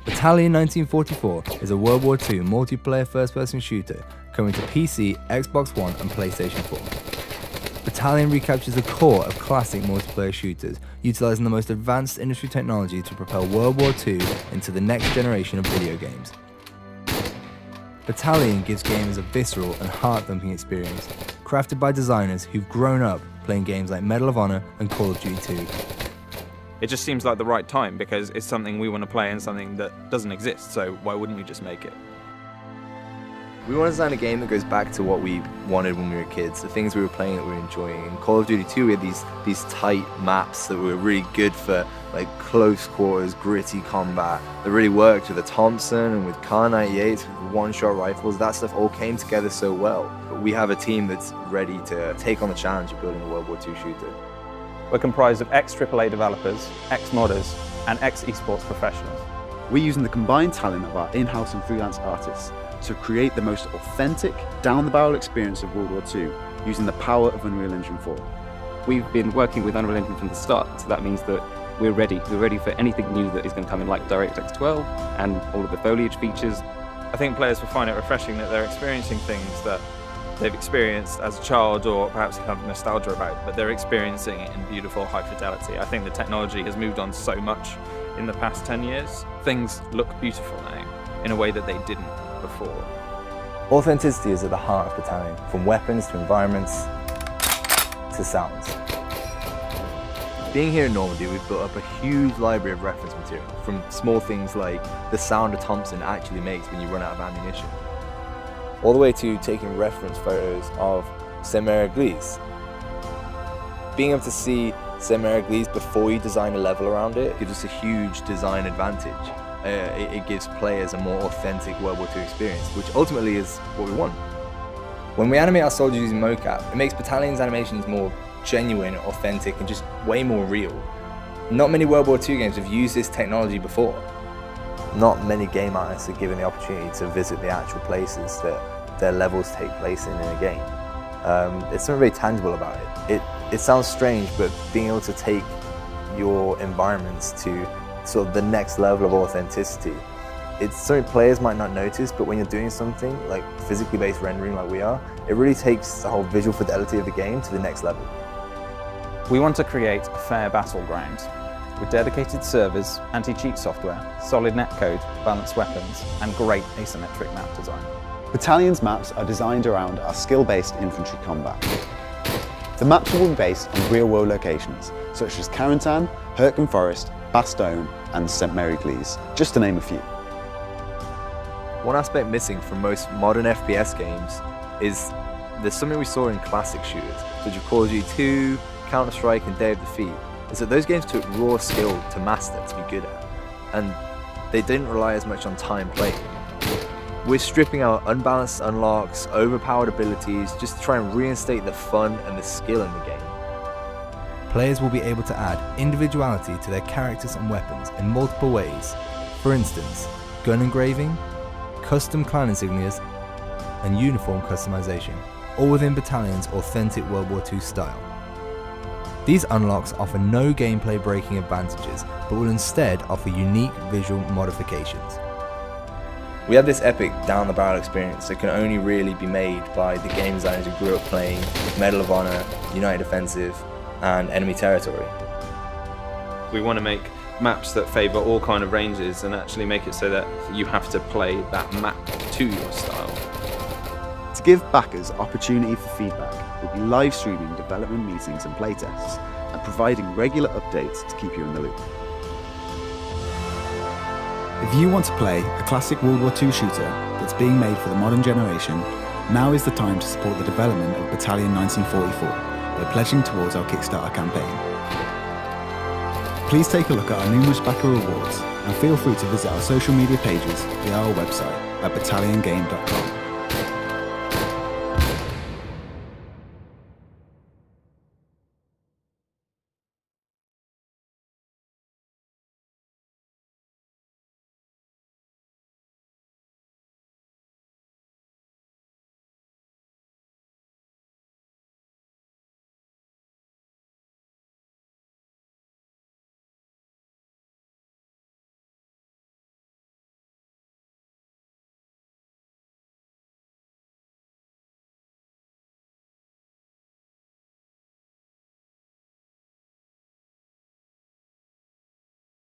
Battalion 1944 is a World War II multiplayer first-person shooter coming to PC, Xbox One and PlayStation 4. Battalion recaptures the core of classic multiplayer shooters, utilising the most advanced industry technology to propel World War II into the next generation of video games. Battalion gives gamers a visceral and heart-thumping experience, crafted by designers who've grown up playing games like Medal of Honor and Call of Duty 2. It just seems like the right time because it's something we want to play and something that doesn't exist, so why wouldn't we just make it? We want to design a game that goes back to what we wanted when we were kids, the things we were playing that we were enjoying. In Call of Duty 2 we had these tight maps that were really good for like close quarters, gritty combat, that really worked with the Thompson and with Kar 98s, with one-shot rifles. That stuff all came together so well. But we have a team that's ready to take on the challenge of building a World War II shooter. We're comprised of ex-AAA developers, ex-modders, and ex-esports professionals. We're using the combined talent of our in-house and freelance artists to create the most authentic, down-the-barrel experience of World War II using the power of Unreal Engine 4. We've been working with Unreal Engine from the start, so that means that we're ready. We're ready for anything new that is going to come in, like DirectX 12 and all of the foliage features. I think players will find it refreshing that they're experiencing things that they've experienced as a child or perhaps have nostalgia about, but they're experiencing it in beautiful high fidelity. I think the technology has moved on so much in the past 10 years. Things look beautiful now in a way that they didn't before. Authenticity is at the heart of Battalion, from weapons to environments to sounds. Being here in Normandy, we've built up a huge library of reference material, from small things like the sound a Thompson actually makes when you run out of ammunition, all the way to taking reference photos of Saint-Mère-Église. Being able to see Saint-Mère-Église before you design a level around it gives us a huge design advantage. It gives players a more authentic World War II experience, which ultimately is what we want. When we animate our soldiers using mocap, it makes Battalion's animations more genuine, authentic, and just way more real. Not many World War II games have used this technology before. Not many game artists are given the opportunity to visit the actual places that their levels take place in a game. It's something very tangible about it. It sounds strange, but being able to take your environments to sort of the next level of authenticity, it's something players might not notice, but when you're doing something like physically based rendering like we are, it really takes the whole visual fidelity of the game to the next level. We want to create a fair battleground with dedicated servers, anti-cheat software, solid netcode, balanced weapons, and great asymmetric map design. Battalion's maps are designed around our skill-based infantry combat. The maps will be based on real-world locations, such as Carentan, Hurtgen Forest, Bastogne, and Saint-Mère-Église, just to name a few. One aspect missing from most modern FPS games is there's something we saw in classic shooters, such as Call of Duty 2, Counter-Strike, and Day of Defeat, is that those games took raw skill to master, to be good at, and they didn't rely as much on time played. We're stripping out unbalanced unlocks, overpowered abilities, just to try and reinstate the fun and the skill in the game. Players will be able to add individuality to their characters and weapons in multiple ways. For instance, gun engraving, custom clan insignias, and uniform customization, all within Battalion's authentic World War II style. These unlocks offer no gameplay breaking advantages, but will instead offer unique visual modifications. We have this epic down-the-barrel experience that can only really be made by the game designers who grew up playing Medal of Honor, United Defensive, and Enemy Territory. We want to make maps that favour all kind of ranges and actually make it so that you have to play that map to your style. To give backers opportunity for feedback, we'll be live streaming development meetings and playtests, and providing regular updates to keep you in the loop. If you want to play a classic World War II shooter that's being made for the modern generation, now is the time to support the development of Battalion 1944 by pledging towards our Kickstarter campaign. Please take a look at our numerous backer rewards and feel free to visit our social media pages via our website at battalionGame.com.